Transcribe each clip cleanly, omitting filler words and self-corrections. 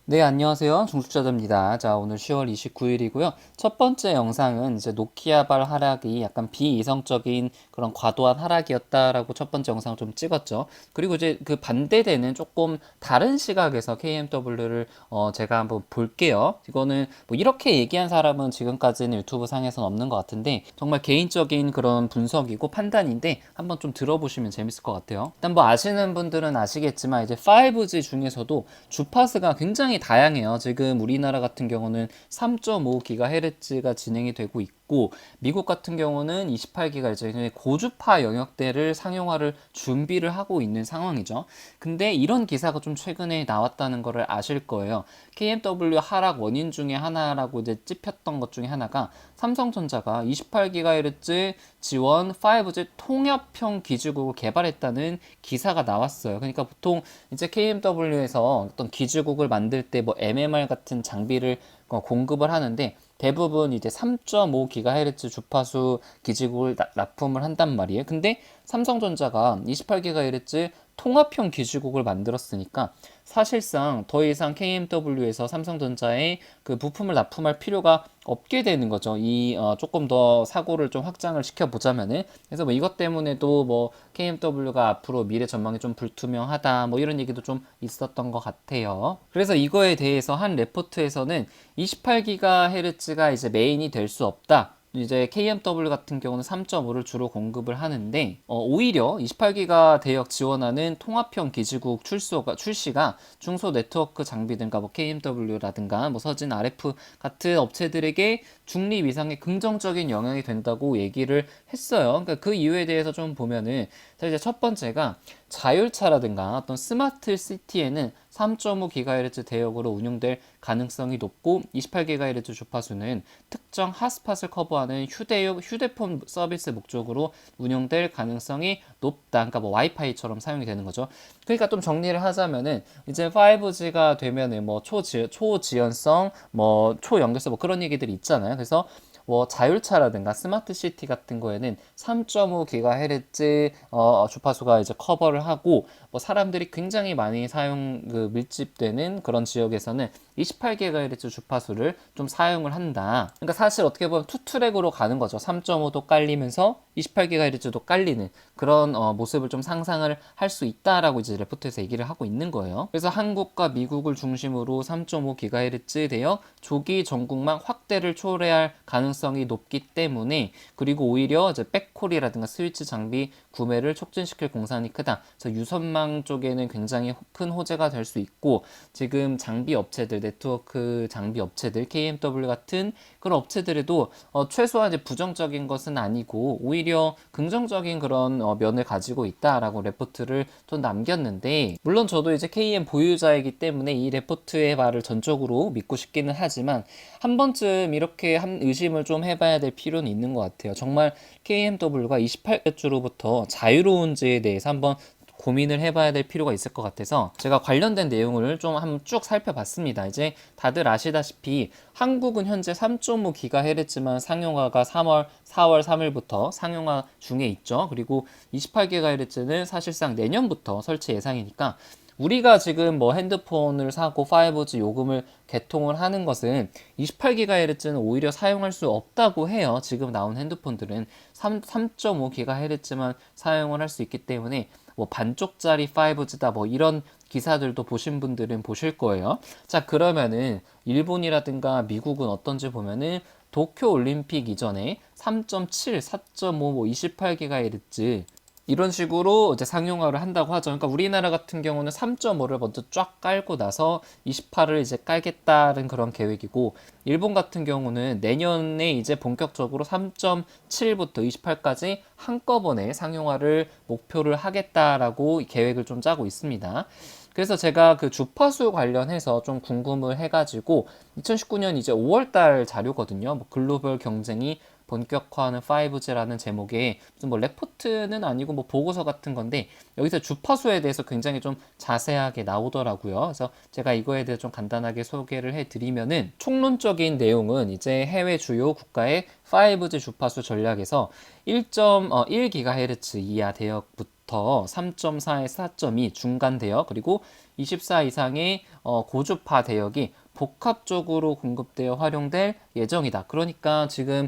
네, 안녕하세요. 중숙자입니다. 자, 오늘 10월 29일이고요. 첫 번째 영상은 이제 노키아발 하락이 약간 비이성적인 그런 과도한 하락이었다라고 첫 번째 영상을 좀 찍었죠. 그리고 이제 그 반대되는 조금 다른 시각에서 KMW를 제가 한번 볼게요. 이거는 뭐 이렇게 얘기한 사람은 지금까지는 유튜브 상에서는 없는 것 같은데 정말 개인적인 그런 분석이고 판단인데 한번 좀 들어보시면 재밌을 것 같아요. 일단 뭐 아시는 분들은 아시겠지만 이제 5G 중에서도 주파수가 굉장히 다양해요. 지금 우리나라 같은 경우는 3.5GHz가 진행이 되고 있고 미국 같은 경우는 28GHz 고주파 영역대를 상용화를 준비를 하고 있는 상황이죠. 근데 이런 기사가 좀 최근에 나왔다는 것을 아실 거예요. KMW 하락 원인 중에 하나라고 이제 찝혔던 것 중에 하나가 삼성전자가 28GHz 지원 5G 통합형 기지국을 개발했다는 기사가 나왔어요. 그러니까 보통 이제 KMW에서 어떤 기지국을 만들 때 뭐 MMR 같은 장비를 공급을 하는데 대부분 이제 3.5GHz 주파수 기지국을 납품을 한단 말이에요. 근데 삼성전자가 28GHz 통합형 기지국을 만들었으니까 사실상 더 이상 KMW에서 삼성전자에 그 부품을 납품할 필요가 없게 되는 거죠. 조금 더 사고를 좀 확장을 시켜보자면은. 그래서 뭐 이것 때문에도 뭐 KMW가 앞으로 미래 전망이 좀 불투명하다 뭐 이런 얘기도 좀 있었던 것 같아요. 그래서 이거에 대해서 한 레포트에서는 28GHz가 이제 메인이 될 수 없다. 이제 KMW 같은 경우는 3.5를 주로 공급을 하는데 오히려 28기가 대역 지원하는 통합형 기지국 출시가 중소 네트워크 장비든가 뭐 KMW라든가 뭐 서진 RF 같은 업체들에게 중립 이상의 긍정적인 영향이 된다고 얘기를 했어요. 그러니까 그 이유에 대해서 좀 보면은 이제 첫 번째가 자율차라든가 어떤 스마트 시티에는 3.5GHz 대역으로 운용될 가능성이 높고 28GHz 주파수는 특정 핫스팟을 커버하는 휴대폰 서비스 목적으로 운용될 가능성이 높다. 그러니까 뭐 와이파이처럼 사용이 되는 거죠. 그러니까 좀 정리를 하자면은 이제 5G가 되면은 뭐 초지연성, 뭐 초연결성 뭐 그런 얘기들이 있잖아요. 그래서 뭐 자율차라든가 스마트 시티 같은 거에는 3.5GHz 주파수가 이제 커버를 하고 뭐 사람들이 굉장히 많이 밀집되는 그런 지역에서는 28GHz 주파수를 좀 사용을 한다. 그러니까 사실 어떻게 보면 투트랙으로 가는 거죠. 3.5도 깔리면서 28GHz도 깔리는 그런 모습을 좀 상상을 할 수 있다라고 이제 레포트에서 얘기를 하고 있는 거예요. 그래서 한국과 미국을 중심으로 3.5GHz 대역 조기 전국망 확대를 초래할 가능성이 높기 때문에 그리고 오히려 이제 백콜이라든가 스위치 장비 구매를 촉진시킬 공산이 크다. 그래서 유선망 쪽에는 굉장히 큰 호재가 될 수 있고 지금 장비 업체들, 네트워크 장비 업체들, KMW 같은 그런 업체들에도 최소한 이제 부정적인 것은 아니고 오히려 긍정적인 그런 면을 가지고 있다라고 레포트를 좀 남겼는데 물론 저도 이제 KM 보유자이기 때문에 이 레포트의 말을 전적으로 믿고 싶기는 하지만 한 번쯤 이렇게 의심을 좀 해봐야 될 필요는 있는 것 같아요. 정말 KMW가 28주로부터 자유로운지에 대해서 한번 고민을 해봐야 될 필요가 있을 것 같아서 제가 관련된 내용을 좀 한번 쭉 살펴봤습니다. 이제 다들 아시다시피 한국은 현재 3.5GHz만 상용화가 4월 3일부터 상용화 중에 있죠. 그리고 28GHz는 사실상 내년부터 설치 예상이니까 우리가 지금 뭐 핸드폰을 사고 5G 요금을 개통을 하는 것은 28GHz는 오히려 사용할 수 없다고 해요. 지금 나온 핸드폰들은 3.5GHz만 사용을 할 수 있기 때문에 뭐 반쪽짜리 5G다 뭐 이런 기사들도 보신 분들은 보실 거예요. 자, 그러면은 일본이라든가 미국은 어떤지 보면은 도쿄 올림픽 이전에 3.7, 4.5, 뭐 28GHz 이런 식으로 이제 상용화를 한다고 하죠. 그러니까 우리나라 같은 경우는 3.5를 먼저 쫙 깔고 나서 28을 이제 깔겠다는 그런 계획이고, 일본 같은 경우는 내년에 이제 본격적으로 3.7부터 28까지 한꺼번에 상용화를 목표를 하겠다라고 계획을 좀 짜고 있습니다. 그래서 제가 그 주파수 관련해서 좀 궁금을 해가지고 2019년 이제 5월달 자료거든요. 뭐 글로벌 경쟁이 본격화하는 5G라는 제목의 무슨 뭐 레포트는 아니고 뭐 보고서 같은 건데 여기서 주파수에 대해서 굉장히 좀 자세하게 나오더라고요. 그래서 제가 이거에 대해서 좀 간단하게 소개를 해드리면은 총론적인 내용은 이제 해외 주요 국가의 5G 주파수 전략에서 1.1GHz 이하 대역부터 3.4에서 4.2 중간 대역 그리고 24 이상의 고주파 대역이 복합적으로 공급되어 활용될 예정이다. 그러니까 지금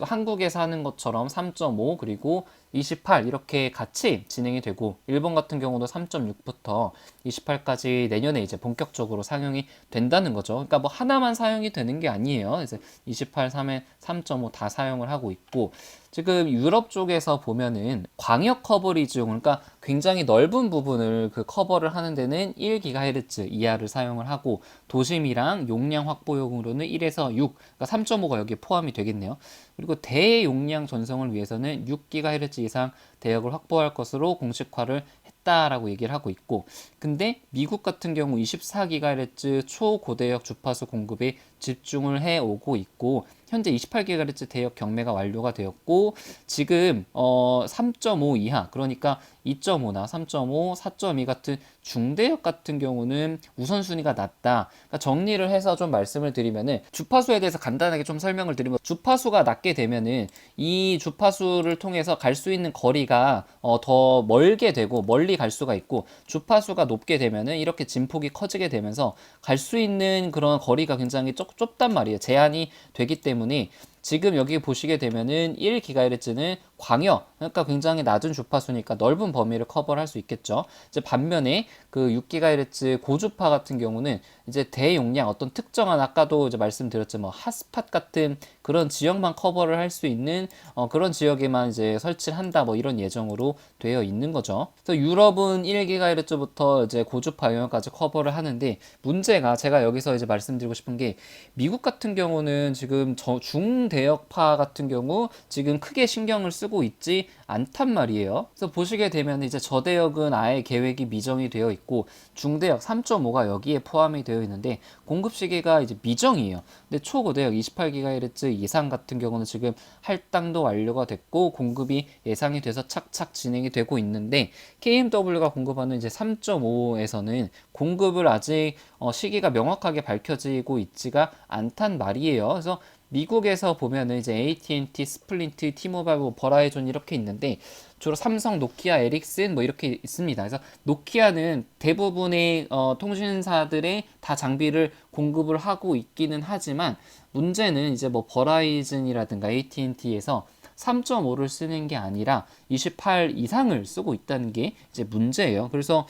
한국에서 하는 것처럼 3.5 그리고 28 이렇게 같이 진행이 되고 일본 같은 경우도 3.6부터 28까지 내년에 이제 본격적으로 상용이 된다는 거죠. 그러니까 뭐 하나만 사용이 되는 게 아니에요. 이제 28, 3에 3.5 다 사용을 하고 있고 지금 유럽 쪽에서 보면은 광역 커버리지용 그러니까 굉장히 넓은 부분을 그 커버를 하는 데는 1GHz 이하를 사용을 하고 도심이랑 용량 확보용으로는 1에서 6, 그러니까 3.5가 여기에 포함이 되겠네요. 그리고 대용량 전송을 위해서는 6GHz 이상 대역을 확보할 것으로 공식화를 했다라고 얘기를 하고 있고 근데 미국 같은 경우 24GHz 초고대역 주파수 공급에 집중을 해오고 있고 현재 28GHz 대역 경매가 완료가 되었고 지금 3.5 이하 그러니까 2.5나 3.5, 4.2 같은 중대역 같은 경우는 우선순위가 낮다. 그러니까 정리를 해서 좀 말씀을 드리면은 주파수에 대해서 간단하게 좀 설명을 드리면 주파수가 낮게 되면은 이 주파수를 통해서 갈 수 있는 거리가 더 멀게 되고 멀리 갈 수가 있고 주파수가 높게 되면은 이렇게 진폭이 커지게 되면서 갈 수 있는 그런 거리가 굉장히 좁단 말이에요. 제한이 되기 때문에 지금 여기 보시게 되면은 1GHz는 광역, 그러니까 굉장히 낮은 주파수니까 넓은 범위를 커버를 할 수 있겠죠. 이제 반면에 그 6GHz 고주파 같은 경우는 이제 대용량 어떤 특정한 아까도 이제 말씀드렸죠. 뭐 핫스팟 같은 그런 지역만 커버를 할 수 있는 그런 지역에만 이제 설치를 한다 뭐 이런 예정으로 되어 있는 거죠. 그래서 유럽은 1GHz부터 이제 고주파 영역까지 커버를 하는데 문제가 제가 여기서 이제 말씀드리고 싶은 게 미국 같은 경우는 지금 중대역파 같은 경우 지금 크게 신경을 쓰고 있지 않단 말이에요. 그래서 보시게 되면 이제 저대역은 아예 계획이 미정이 되어 있고 중대역 3.5가 여기에 포함이 되어 있는데 공급 시기가 이제 미정이에요. 근데 초고대역 28GHz 이상 같은 경우는 지금 할당도 완료가 됐고 공급이 예상이 돼서 착착 진행이 되고 있는데 KMW가 공급하는 이제 3.5에서는 공급을 아직 시기가 명확하게 밝혀지고 있지가 않단 말이에요. 그래서 미국에서 보면은 이제 AT&T, 스플린트, 티모바일, 버라이존 이렇게 있는데 주로 삼성, 노키아, 에릭슨 뭐 이렇게 있습니다. 그래서 노키아는 대부분의 통신사들의 다 장비를 공급을 하고 있기는 하지만 문제는 이제 뭐 버라이즌이라든가 AT&T에서 3.5를 쓰는 게 아니라 28 이상을 쓰고 있다는 게 이제 문제예요. 그래서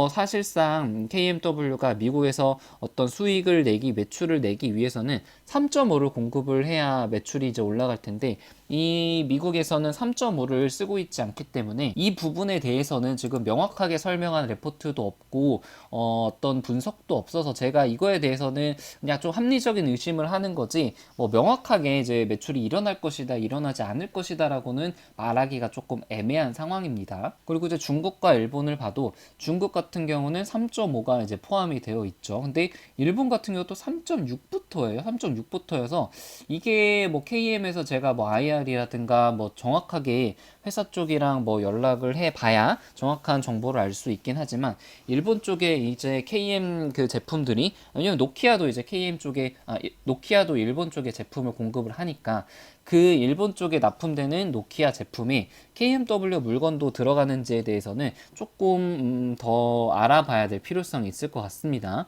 사실상 KMW가 미국에서 어떤 수익을 내기, 매출을 내기 위해서는 3.5를 공급을 해야 매출이 이제 올라갈 텐데 이 미국에서는 3.5를 쓰고 있지 않기 때문에 이 부분에 대해서는 지금 명확하게 설명한 레포트도 없고 어떤 분석도 없어서 제가 이거에 대해서는 그냥 좀 합리적인 의심을 하는 거지 뭐 명확하게 이제 매출이 일어날 것이다, 일어나지 않을 것이다라고는 말하기가 조금 애매한 상황입니다. 그리고 이제 중국과 일본을 봐도 중국 같은 경우는 3.5가 이제 포함이 되어 있죠. 근데 일본 같은 경우도 3.6부터예요. 3.6부터여서 이게 뭐 KM에서 제가 뭐 IR이라든가 뭐 정확하게 회사 쪽이랑 뭐 연락을 해 봐야 정확한 정보를 알 수 있긴 하지만 일본 쪽에 이제 KM 그 제품들이 왜냐면 노키아도 이제 KM 쪽에 노키아도 일본 쪽에 제품을 공급을 하니까 그 일본 쪽에 납품되는 노키아 제품이 KMW 물건도 들어가는지에 대해서는 조금 더 알아봐야 될 필요성이 있을 것 같습니다.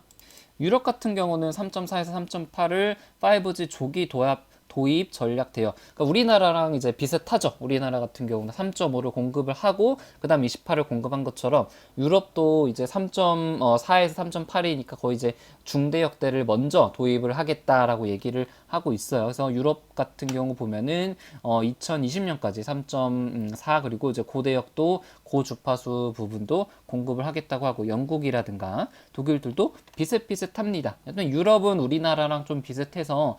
유럽 같은 경우는 3.4에서 3.8을 5G 조기 도입 전략 대역. 그러니까 우리나라랑 이제 비슷하죠. 우리나라 같은 경우는 3.5를 공급을 하고 그다음 28을 공급한 것처럼 유럽도 이제 3.4에서 3.8이니까 거의 이제 중대역대를 먼저 도입을 하겠다라고 얘기를 하고 있어요. 그래서 유럽 같은 경우 보면은 2020년까지 3.4 그리고 이제 고대역도 고주파수 부분도 공급을 하겠다고 하고 영국이라든가 독일들도 비슷비슷합니다. 유럽은 우리나라랑 좀 비슷해서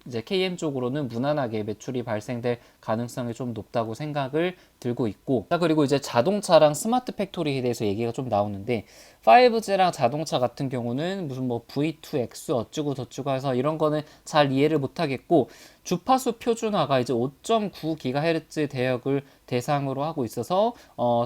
이제 KM 쪽으로는 무난하게 매출이 발생될 가능성이 좀 높다고 생각을 들고 있고, 자, 그리고 이제 자동차랑 스마트 팩토리에 대해서 얘기가 좀 나오는데 5G랑 자동차 같은 경우는 무슨 뭐 V2X 어쩌고 저쩌고 해서 이런 거는 잘 이해를 못 하겠고, 주파수 표준화가 이제 5.9GHz 대역을 대상으로 하고 있어서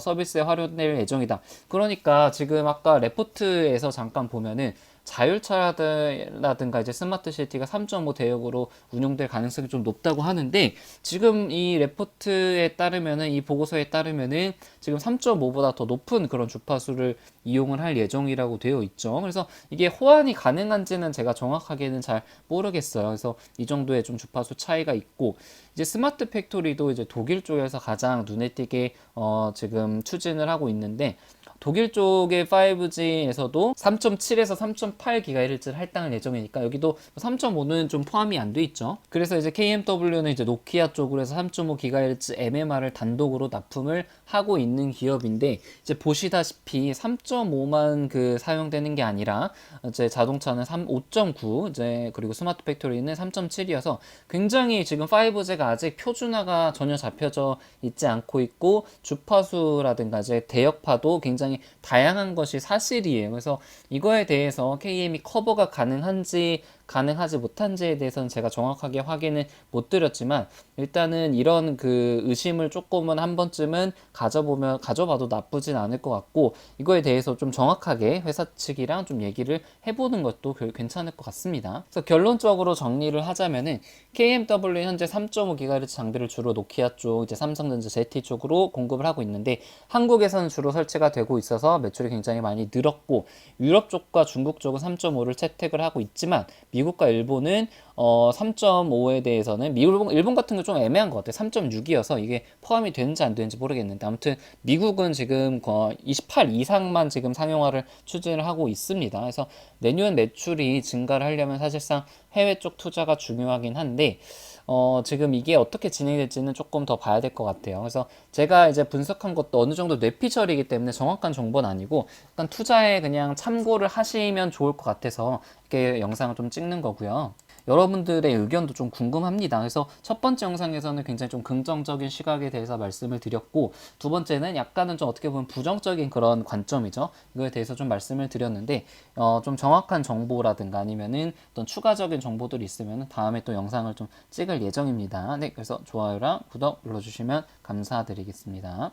서비스에 활용될 예정이다. 그러니까 지금 아까 레포트에서 잠깐 보면은 자율차라든가 이제 스마트 시티가 3.5 대역으로 운용될 가능성이 좀 높다고 하는데, 지금 이 레포트에 따르면은, 이 보고서에 따르면은 지금 3.5보다 더 높은 그런 주파수를 이용을 할 예정이라고 되어 있죠. 그래서 이게 호환이 가능한지는 제가 정확하게는 잘 모르겠어요. 그래서 이 정도의 좀 주파수 차이가 있고, 이제 스마트 팩토리도 이제 독일 쪽에서 가장 눈에 띄게 지금 추진을 하고 있는데, 독일 쪽의 5G에서도 3.7에서 3.8GHz를 할당할 예정이니까 여기도 3.5는 좀 포함이 안 돼 있죠. 그래서 이제 KMW는 이제 노키아 쪽으로 해서 3.5GHz MMR을 단독으로 납품을 하고 있는 기업인데, 이제 보시다시피 3.5만 그 사용되는 게 아니라 이제 자동차는 5.9, 이제 그리고 스마트 팩토리는 3.7이어서 굉장히 지금 5G가 아직 표준화가 전혀 잡혀져 있지 않고 있고, 주파수라든가 이제 대역파도 굉장히 다양한 것이 사실이에요. 그래서 이거에 대해서 KM이 커버가 가능하지 못한지에 대해서는 제가 정확하게 확인을 못 드렸지만, 일단은 이런 그 의심을 조금은 한 번쯤은 가져봐도 나쁘진 않을 것 같고, 이거에 대해서 좀 정확하게 회사 측이랑 좀 얘기를 해보는 것도 괜찮을 것 같습니다. 그래서 결론적으로 정리를 하자면은 KMW 현재 3.5GHz 장비를 주로 노키아 쪽, 이제 삼성전자 ZT 쪽으로 공급을 하고 있는데, 한국에서는 주로 설치가 되고 있어서 매출이 굉장히 많이 늘었고, 유럽 쪽과 중국 쪽은 3.5를 채택을 하고 있지만, 미국과 일본은 3.5에 대해서는 일본 같은 거 좀 애매한 것 같아요. 3.6이어서 이게 포함이 되는지 안 되는지 모르겠는데, 아무튼 미국은 지금 28 이상만 지금 상용화를 추진을 하고 있습니다. 그래서 내년 매출이 증가를 하려면 사실상 해외 쪽 투자가 중요하긴 한데, 지금 이게 어떻게 진행될지는 조금 더 봐야 될 것 같아요. 그래서 제가 이제 분석한 것도 어느 정도 뇌피셜이기 때문에 정확한 정보는 아니고, 약간 투자에 그냥 참고를 하시면 좋을 것 같아서 이렇게 영상을 좀 찍는 거고요. 여러분들의 의견도 좀 궁금합니다. 그래서 첫 번째 영상에서는 굉장히 좀 긍정적인 시각에 대해서 말씀을 드렸고, 두 번째는 약간은 좀 어떻게 보면 부정적인 그런 관점이죠. 이거에 대해서 좀 말씀을 드렸는데, 좀 정확한 정보라든가 아니면은 어떤 추가적인 정보들이 있으면 다음에 또 영상을 좀 찍을 예정입니다. 네, 그래서 좋아요랑 구독 눌러주시면 감사드리겠습니다.